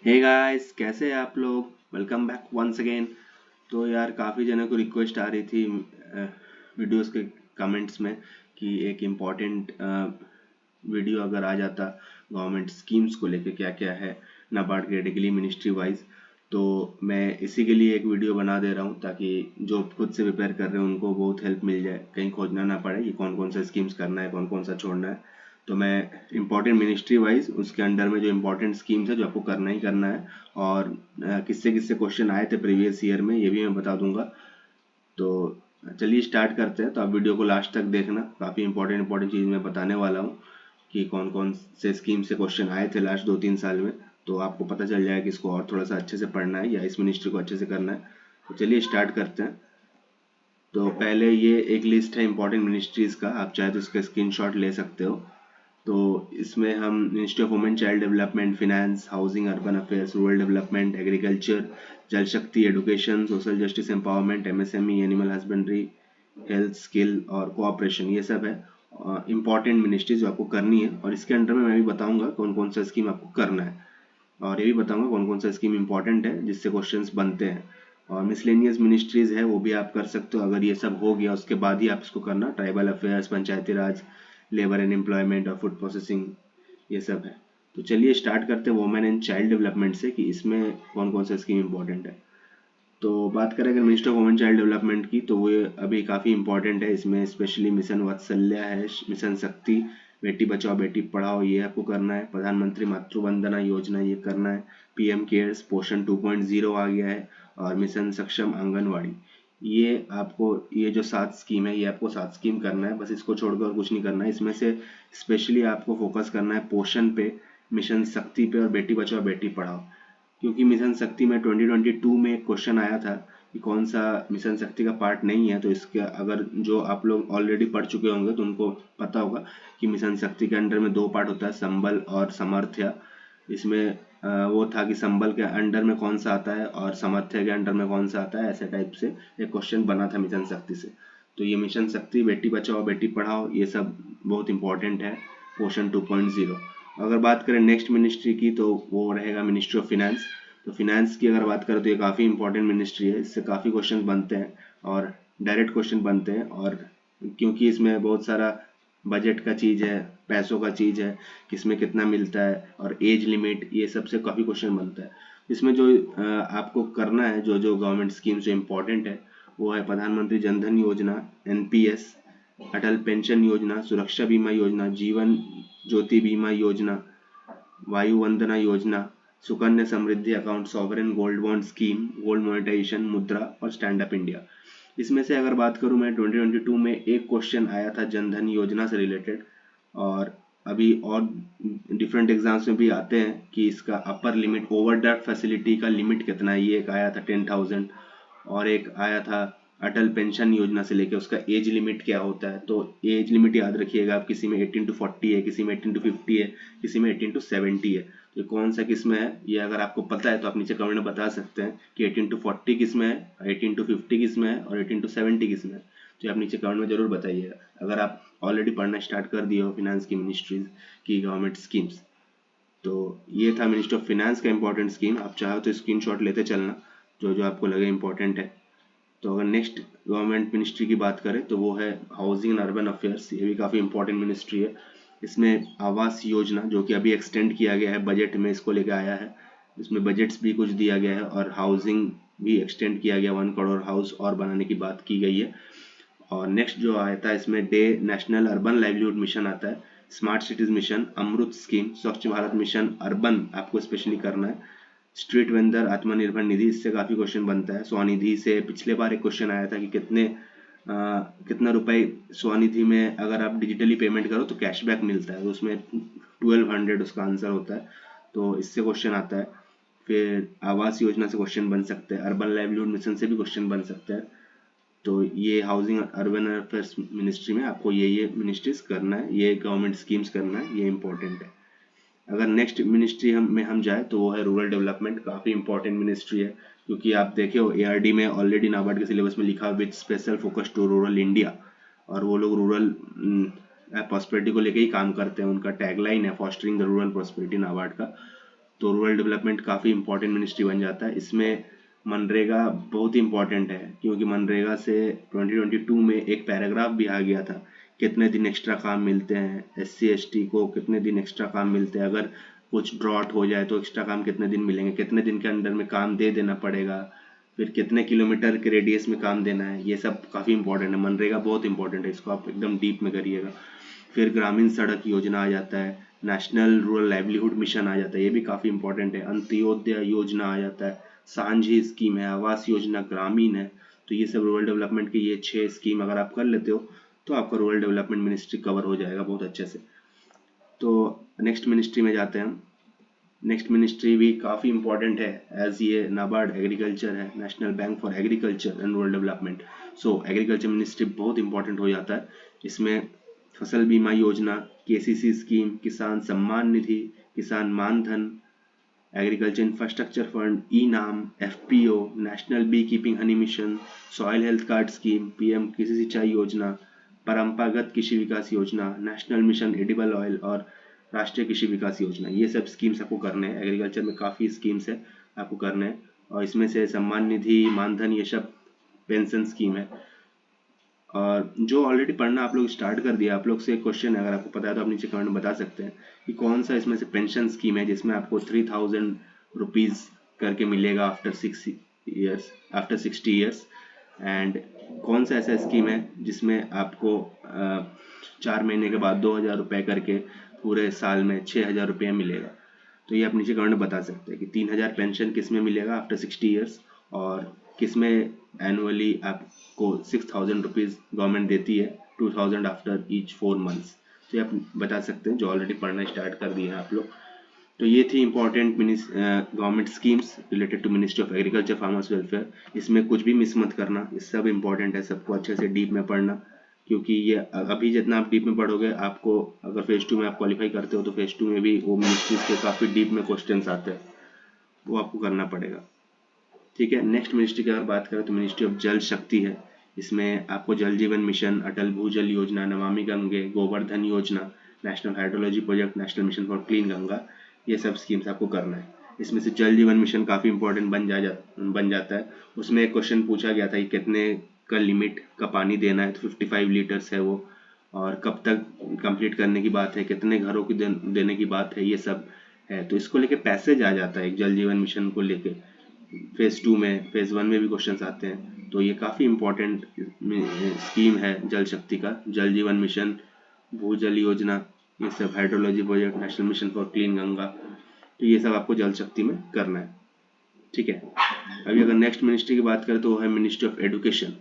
Hey guys, कैसे हैं आप लोग। Welcome back once again. तो यार काफ़ी जनों को रिक्वेस्ट आ रही थी वीडियोस के कमेंट्स में कि एक इम्पॉर्टेंट वीडियो अगर आ जाता गवर्नमेंट स्कीम्स को लेके क्या क्या है नाबार्ड कैटेगरी मिनिस्ट्री वाइज। तो मैं इसी के लिए एक वीडियो बना दे रहा हूँ ताकि जो खुद से प्रिपेयर कर रहे हैं उनको बहुत हेल्प मिल जाए, कहीं खोजना ना पड़े कि कौन कौन सा स्कीम्स करना है कौन कौन सा छोड़ना है। तो मैं इम्पॉर्टेंट मिनिस्ट्री वाइज उसके अंडर में जो इम्पोर्टेंट स्कीम्स है जो आपको करना ही करना है, और किससे किससे क्वेश्चन आए थे प्रीवियस ईयर में ये भी मैं बता दूंगा। तो चलिए स्टार्ट करते हैं। तो आप वीडियो को लास्ट तक देखना, काफ़ी इंपॉर्टेंट चीज़ मैं बताने वाला हूँ कि कौन कौन से स्कीम से क्वेश्चन आए थे लास्ट 2-3 साल में। तो आपको पता चल जाएगा कि इसको और थोड़ा सा अच्छे से पढ़ना है या इस मिनिस्ट्री को अच्छे से करना है। तो चलिए स्टार्ट करते हैं। तो पहले ये एक लिस्ट है इंपॉर्टेंट मिनिस्ट्रीज़ का, आप चाहे तो इसका स्क्रीनशॉट ले सकते हो। तो इसमें हम ministry of women child development, finance, housing, urban affairs, rural development, agriculture, जल शक्ति, education, social justice, empowerment, MSME, animal husbandry, health, skill और कोऑपरेशन, ये सब है इंपॉर्टेंट मिनिस्ट्री जो आपको करनी है। और इसके अंडर में मैं भी बताऊंगा कौन कौन सा स्कीम आपको करना है, और ये भी बताऊंगा कौन कौन सा स्कीम इंपॉर्टेंट है जिससे क्वेश्चंस बनते हैं। और मिसलेनियस मिनिस्ट्रीज है वो भी आप कर सकते हो, अगर ये सब हो गया उसके बाद ही आप इसको करना। Tribal affairs, Panchayati Raj, labour and employment और फूड प्रोसेसिंग, ये सब है। तो चलिए स्टार्ट करते हैं वुमेन एंड चाइल्ड डेवलपमेंट से कि इसमें कौन कौन सा स्कीम इंपॉर्टेंट है। तो बात करें अगर minister of women child development की, तो वो अभी काफ़ी इंपॉर्टेंट है। इसमें स्पेशली मिशन वात्सल्य है, मिशन शक्ति, बेटी बचाओ बेटी पढ़ाओ ये आपको करना है, प्रधानमंत्री मातृ वंदना योजना ये करना है, पीएम केयर्स, पोषण 2.0 आ गया है, और मिशन सक्षम आंगनवाड़ी। ये आपको, ये जो 7 स्कीम है ये आपको 7 स्कीम करना है, बस इसको छोड़कर और कुछ नहीं करना है। इसमें से स्पेशली आपको फोकस करना है पोषण पे, मिशन शक्ति पे और बेटी बचाओ बेटी पढ़ाओ। क्योंकि मिशन शक्ति में 2022 में एक क्वेश्चन आया था कि कौन सा मिशन शक्ति का पार्ट नहीं है। तो इसके अगर जो आप लोग ऑलरेडी पढ़ चुके होंगे तो उनको पता होगा कि मिशन शक्ति के अंडर में 2 पार्ट होता है, संबल और समर्थ्य। इसमें वो था कि संबल के अंडर में कौन सा आता है और समर्थ्य के अंडर में कौन सा आता है, ऐसे टाइप से एक क्वेश्चन बना था मिशन शक्ति से। तो ये मिशन शक्ति, बेटी बचाओ बेटी पढ़ाओ, ये सब बहुत इंपॉर्टेंट है, पोषण 2.0। अगर बात करें नेक्स्ट मिनिस्ट्री की तो वो रहेगा मिनिस्ट्री ऑफ फिनेंस। तो फिनेंस की अगर बात करें तो ये काफ़ी इंपॉर्टेंट मिनिस्ट्री है, इससे काफ़ी क्वेश्चन बनते हैं और डायरेक्ट क्वेश्चन बनते हैं। और क्योंकि इसमें बहुत सारा बजट का चीज़ है, पैसों का चीज़ है, किसमें कितना मिलता है और एज लिमिट, ये सबसे काफ़ी क्वेश्चन बनता है। इसमें जो आपको करना है, जो जो गवर्नमेंट स्कीम जो इम्पोर्टेंट है वो है प्रधानमंत्री जनधन योजना, एनपीएस, अटल पेंशन योजना, सुरक्षा बीमा योजना, जीवन ज्योति बीमा योजना, Vayu Vandana Yojana, Sukanya Samriddhi account, sovereign gold bond scheme, gold monetization, Mudra और स्टैंड अप इंडिया। इसमें से अगर बात करूं मैं, 2022 में एक क्वेश्चन आया था जनधन योजना से रिलेटेड, और अभी और डिफरेंट एग्जाम्स में भी आते हैं कि इसका अपर लिमिट, ओवरड्राफ्ट फैसिलिटी का लिमिट कितना है। ये एक आया था 10,000, और एक आया था अटल पेंशन योजना से लेके उसका एज लिमिट क्या होता है। तो एज लिमिट याद रखिएगा आप, किसी में 18 to 40 है, किसी में 18 to 50 है, किसी में 18 to 70 है। तो कौन सा किस में है ये अगर आपको पता है तो आप नीचे कमेंट में बता सकते हैं कि 18 to 40 किस में है, 18 to 50 किस में है और 18 to 70 किस में है। तो आप नीचे कमेंट में जरूर बताइएगा अगर आप ऑलरेडी पढ़ना स्टार्ट कर दिए हो फिनेंस की मिनिस्ट्रीज की गवर्नमेंट स्कीम्स। तो ये था मिनिस्ट्री ऑफ फिनेंस का इंपॉर्टेंट स्कीम, आप चाहो तो स्क्रीनशॉट लेते चलना जो जो आपको लगे इंपॉर्टेंट है। तो अगर नेक्स्ट गवर्नमेंट मिनिस्ट्री की बात करें तो वो है हाउसिंग एंड अर्बन अफेयर्स। ये भी काफ़ी इंपॉर्टेंट मिनिस्ट्री है। इसमें आवास योजना जो कि अभी एक्सटेंड किया गया है, बजट में इसको लेकर आया है, इसमें बजट्स भी कुछ दिया गया है और हाउसिंग भी एक्सटेंड किया गया, 1 करोड़ हाउस और बनाने की बात की गई है। और नेक्स्ट जो आता है इसमें day national urban livelihood mission आता है, स्मार्ट सिटीज मिशन, अमृत स्कीम, स्वच्छ भारत मिशन अर्बन आपको स्पेशली करना है, स्ट्रीट वेंडर आत्मनिर्भर निधि, इससे काफ़ी क्वेश्चन बनता है। स्वनिधि से पिछले बार एक क्वेश्चन आया था कि कितना रुपए स्वनिधि में अगर आप डिजिटली पेमेंट करो तो कैशबैक मिलता है, तो उसमें 1200 उसका आंसर होता है। तो इससे क्वेश्चन आता है। फिर आवास योजना से क्वेश्चन बन सकते हैं, अर्बन लाइवलीहुड मिशन से भी क्वेश्चन बन सकते हैं। तो ये हाउसिंग अर्बन अफेयर्स मिनिस्ट्री में आपको ये मिनिस्ट्रीज करना है, ये गवर्नमेंट स्कीम्स करना है, ये इंपॉर्टेंट है। अगर नेक्स्ट मिनिस्ट्री हम जाए तो वो है रूरल डेवलपमेंट। काफ़ी इंपॉर्टेंट मिनिस्ट्री है क्योंकि आप देखे हो एआरडी में ऑलरेडी नाबार्ड के सिलेबस में लिखा with special focus to rural India, और वो लोग रूरल प्रॉस्पेरिटी को लेके ही काम करते हैं। उनका टैगलाइन है fostering the rural prosperity NABARD का। तो रूरल डेवलपमेंट काफ़ी इंपॉर्टेंट मिनिस्ट्री बन जाता है। इसमें मनरेगा बहुत इंपॉर्टेंट है, क्योंकि मनरेगा से 2022 में एक पैराग्राफ भी आ गया था, कितने दिन एक्स्ट्रा काम मिलते हैं SC ST को, कितने दिन एक्स्ट्रा काम मिलते हैं, अगर कुछ ड्रॉट हो जाए तो एक्स्ट्रा काम कितने दिन मिलेंगे, कितने दिन के अंदर में काम दे देना पड़ेगा, फिर कितने किलोमीटर के रेडियस में काम देना है। ये सब काफ़ी इंपॉर्टेंट है, मनरेगा बहुत इंपॉर्टेंट है, इसको आप एकदम डीप में करिएगा। फिर ग्रामीण सड़क योजना आ जाता है, नेशनल रूरल लाइवलीहुड मिशन आ जाता है, ये भी काफ़ी इंपॉर्टेंट है। अंत्योदय योजना आ जाता है, सांझी स्कीम है, आवास योजना ग्रामीण है। तो ये सब रूरल डेवलपमेंट के ये 6 स्कीम अगर आप कर लेते हो तो आपका रूरल डेवलपमेंट मिनिस्ट्री कवर हो जाएगा बहुत अच्छे से। तो नेक्स्ट मिनिस्ट्री में जाते हैं हम। नेक्स्ट मिनिस्ट्री भी काफ़ी इंपॉर्टेंट है, एज ये नाबार्ड एग्रीकल्चर है, national bank for agriculture and rural development. So agriculture ministry बहुत इंपॉर्टेंट हो जाता है। इसमें फसल बीमा योजना, KCC स्कीम, किसान Samman Nidhi, Kisan Maandhan, agriculture infrastructure fund, eNAM, FPO, national bee keeping honey mission, soil health card scheme, PM Krishi सिंचाई योजना, परंपरागत कृषि विकास योजना, नेशनल मिशन एडिबल ऑयल और राष्ट्रीय कृषि विकास योजना। ये सब स्कीम्स आपको करने हैं। एग्रीकल्चर में काफ़ी स्कीम्स है आपको करने हैं, और इसमें से सम्मान निधि, मानधन, ये सब पेंशन स्कीम है। और जो ऑलरेडी पढ़ना आप लोग स्टार्ट कर दिया, आप लोग से एक क्वेश्चन है, अगर आपको पता है तो आप नीचे कमेंट में बता सकते हैं कि कौन सा इसमें से पेंशन स्कीम है जिसमें आपको 3000 रुपीज़ करके मिलेगा आफ्टर 60 ईयर्स, एंड कौन सा ऐसा स्कीम है जिसमें आपको 4 महीने के बाद 2000 रुपये करके पूरे साल में 6000 रुपये मिलेगा। तो ये आप नीचे कमेंट में बता सकते हैं कि 3000 पेंशन किस में मिलेगा आफ्टर 60 ईयर्स, और किस में एनुअली आपको 6000 रुपीज़ गवर्नमेंट देती है, 2000 आफ्टर ईच 4 मंथ्स। तो ये आप बता सकते हैं जो ऑलरेडी पढ़ना स्टार्ट कर दिए हैं आप लोग। तो ये थी important government schemes related to ministry of agriculture farmers welfare. इसमें कुछ भी मिस मत करना, ये सब इंपॉर्टेंट है, सबको अच्छे से डीप में पढ़ना, क्योंकि ये अभी जितना आप डीप में पढ़ोगे, आपको अगर फेज 2 में आप क्वालिफाई करते हो तो फेज 2 में भी वो मिनिस्ट्रीज के काफ़ी डीप में क्वेश्चंस आते हैं, वो आपको करना पड़ेगा। ठीक है, नेक्स्ट मिनिस्ट्री की अगर बात करें तो मिनिस्ट्री ऑफ जल शक्ति है। इसमें आपको जल जीवन मिशन, अटल भूजल योजना, नमामि गंगे, गोवर्धन योजना, national hydrology project, national mission for clean Ganga, ये सब स्कीम्स आपको करना है। इसमें से जल जीवन मिशन काफ़ी इंपॉर्टेंट बन जाता है। उसमें एक क्वेश्चन पूछा गया था कि कितने का लिमिट का पानी देना है, तो 55 लीटर्स है वो, और कब तक कंप्लीट करने की बात है, कितने घरों की देने की बात है, ये सब है। तो इसको लेके पैसेज आ जाता है एक जल जीवन मिशन को लेके, फेज 2 में, फेज 1 में भी क्वेश्चंस आते हैं। तो ये काफ़ी इंपॉर्टेंट स्कीम है जल शक्ति का, जल जीवन मिशन, भूजल योजना, ये सब, hydrology project, national mission for clean Ganga. तो ये सब आपको जल शक्ति में करना है। ठीक है, अभी अगर नेक्स्ट मिनिस्ट्री की बात करें तो वो है ministry of education.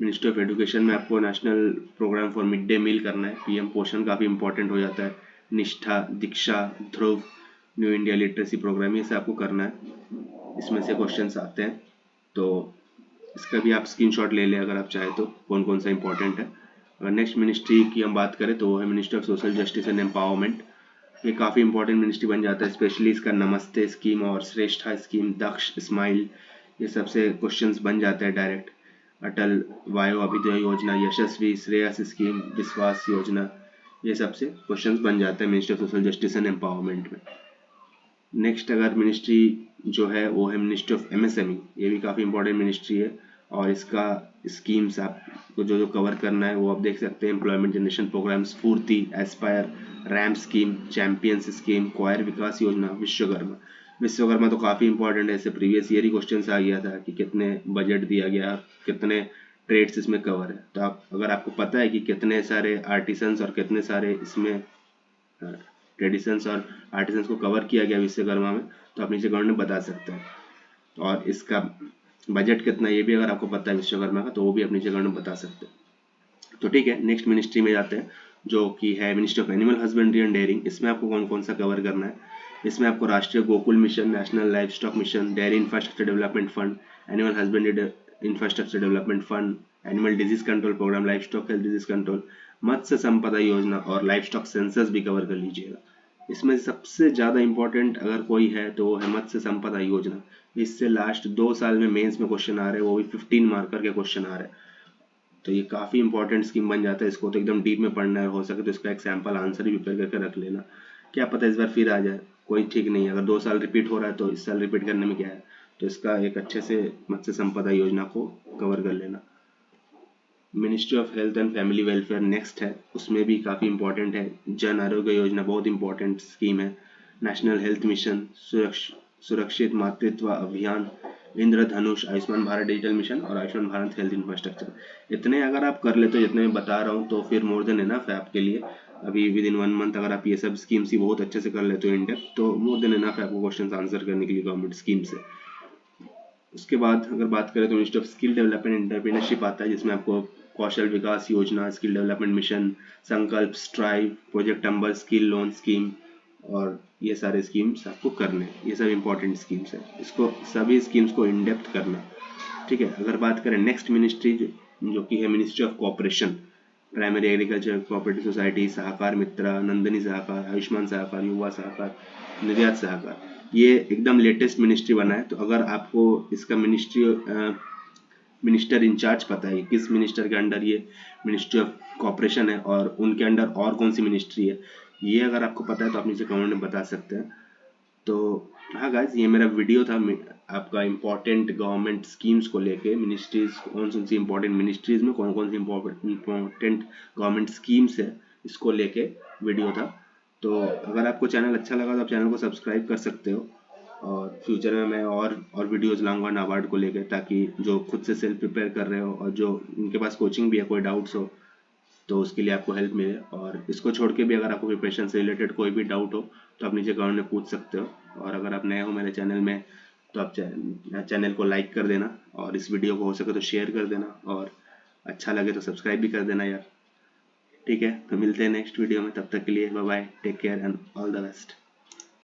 Ministry of education में आपको national programme for mid day meal करना है, PM पोषण काफ़ी इंपॉर्टेंट हो जाता है, निष्ठा, दीक्षा, ध्रुव, न्यू इंडिया लिटरेसी प्रोग्राम, ये सब आपको करना है। इसमें से क्वेश्चंस आते हैं, तो इसका भी आप स्क्रीनशॉट ले लें अगर आप चाहें तो, कौन कौन सा इंपॉर्टेंट है। अगर नेक्स्ट मिनिस्ट्री की हम बात करें तो वो है ministry of social justice and empowerment. ये काफ़ी इंपॉर्टेंट मिनिस्ट्री बन जाता है, स्पेशली इसका नमस्ते स्कीम और श्रेष्ठा स्कीम, दक्ष स्माइल, ये सबसे क्वेश्चंस बन जाते हैं डायरेक्ट। अटल वायु अभ्युदय योजना, यशस्वी, श्रेयस स्कीम, विश्वास योजना, ये सबसे क्वेश्चंस बन जाते हैं ministry of social justice and empowerment में। नेक्स्ट अगर मिनिस्ट्री जो है वो है मिनिस्ट्री ऑफ MSME। ये भी काफ़ी इंपॉर्टेंट मिनिस्ट्री है, और इसका स्कीम्स आपको जो कवर करना है वो आप देख सकते हैं, employment generation programme, SFURTI, ASPIRE, RAM scheme, champions scheme, coir Vikas Yojana, Vishwakarma. Vishwakarma तो काफ़ी इंपॉर्टेंट है, इससे प्रीवियस ईयर ही क्वेश्चन आ गया था कि कितने बजट दिया गया, कितने ट्रेड्स इसमें कवर है। तो आप अगर आपको पता है कि कितने सारे आर्टिसंस और कितने सारे इसमें ट्रेडिशंस और आर्टिसंस को कवर किया गया विश्वकर्मा में, तो आप नीचे कमेंट में बता सकते हैं। और इसका बजट कितना, ये भी अगर आपको पता है विश्वकर्मा का, तो वो भी आप नीचे कमेंट में बता सकते हैं। तो ठीक है, नेक्स्ट मिनिस्ट्री में जाते हैं जो कि है ministry of animal husbandry and dairying. इसमें आपको कौन कौन सा कवर करना है, इसमें आपको Rashtriya Gokul mission, national livestock mission, dairy infrastructure development fund, animal husbandry infrastructure development fund, animal disease control programme, livestock health disease control, Matsya Sampada Yojana और लाइफ स्टॉक सेंसस भी कवर कर लीजिएगा। इसमें सबसे ज़्यादा इंपॉर्टेंट अगर कोई है तो वो है मत्स्य संपदा योजना। इससे लास्ट 2 साल में मेंस में क्वेश्चन आ रहे हैं, वो भी 15 मार्कर के क्वेश्चन आ रहे हैं। तो ये काफ़ी इंपॉर्टेंट स्कीम बन जाता है, इसको तो एकदम डीप में पढ़ना है, हो सके तो इसका एक सैम्पल आंसर ही प्रिपेयर करके रख लेना, क्या पता इस बार फिर आ जाए। कोई ठीक नहीं है। अगर 2 साल रिपीट हो रहा है तो इस साल रिपीट करने में क्या है। तो इसका एक अच्छे से मत्स्य संपदा योजना को कवर कर लेना। Ministry of health and family welfare next है, उसमें भी काफ़ी इंपॉर्टेंट है। जन आरोग्य योजना बहुत इंपॉर्टेंट स्कीम है। नेशनल हेल्थ मिशन, सुरक्षित मातृत्व अभियान, इंद्रधनुष, आयुष्मान भारत डिजिटल मिशन और आयुष्मान भारत हेल्थ इंफ्रास्ट्रक्चर। इतने अगर आप कर ले तो जितने मैं बता रहा हूँ तो फिर मोर देन इनफ है आपके लिए। अभी विद इन 1 मंथ अगर आप ये सब स्कीम्स ही बहुत अच्छे से कर लेते हो इन डेप्थ, तो मोर देन इनफ है आपको क्वेश्चन आंसर करने के लिए गवर्नमेंट स्कीम से। उसके बाद अगर बात करें तो ministry of skill development entrepreneurship आता है, जिसमें आपको कौशल विकास योजना, स्किल डेवलपमेंट मिशन, संकल्प, स्ट्राइव, प्रोजेक्ट अम्बर, स्किल लोन स्कीम और ये सारे स्कीम्स आपको करने हैं। ये सब इंपॉर्टेंट स्कीम्स है, इसको सभी स्कीम्स को इन डेप्थ करना। ठीक है। अगर बात करें नेक्स्ट मिनिस्ट्री जो कि है ministry of cooperation, primary agriculture cooperative society, Sahakar Mitra, Nandini Sahakar, Ayushman Sahakar, Yuva Sahakar, निर्यात सहकार, ये एकदम लेटेस्ट मिनिस्ट्री बना है। तो अगर आपको इसका मिनिस्टर इंचार्ज पता है किस मिनिस्टर के अंडर ये मिनिस्ट्री ऑफ कॉपरेशन है और उनके अंडर और कौन सी मिनिस्ट्री है, ये अगर आपको पता है तो आप नीचे कमेंट में बता सकते हैं। तो हाँ गाइस, ये मेरा वीडियो था आपका इम्पोर्टेंट गवर्नमेंट स्कीम्स को लेके, मिनिस्ट्रीज कौन सी इम्पोर्टेंट मिनिस्ट्रीज में कौन कौन सी इम्पोर्टेंट गवर्नमेंट स्कीम्स है, इसको लेके वीडियो था। तो अगर आपको चैनल अच्छा लगा तो आप चैनल को सब्सक्राइब कर सकते हो। और फ्यूचर में मैं और वीडियोस लाऊंगा नाबार्ड को लेकर, ताकि जो खुद से सेल्फ प्रिपेयर कर रहे हो और जो उनके पास कोचिंग भी है, कोई डाउट्स हो तो उसके लिए आपको हेल्प मिले। और इसको छोड़ के भी अगर आपको प्रिपरेशन से रिलेटेड कोई भी डाउट हो तो आप नीचे कमेंट में पूछ सकते हो। और अगर आप नए हो मेरे चैनल में तो आप चैनल को लाइक कर देना और इस वीडियो को हो सके तो शेयर कर देना, और अच्छा लगे तो सब्सक्राइब भी कर देना यार। ठीक है, तो मिलते हैं नेक्स्ट वीडियो में, तब तक के लिए bye bye, take care and all the best.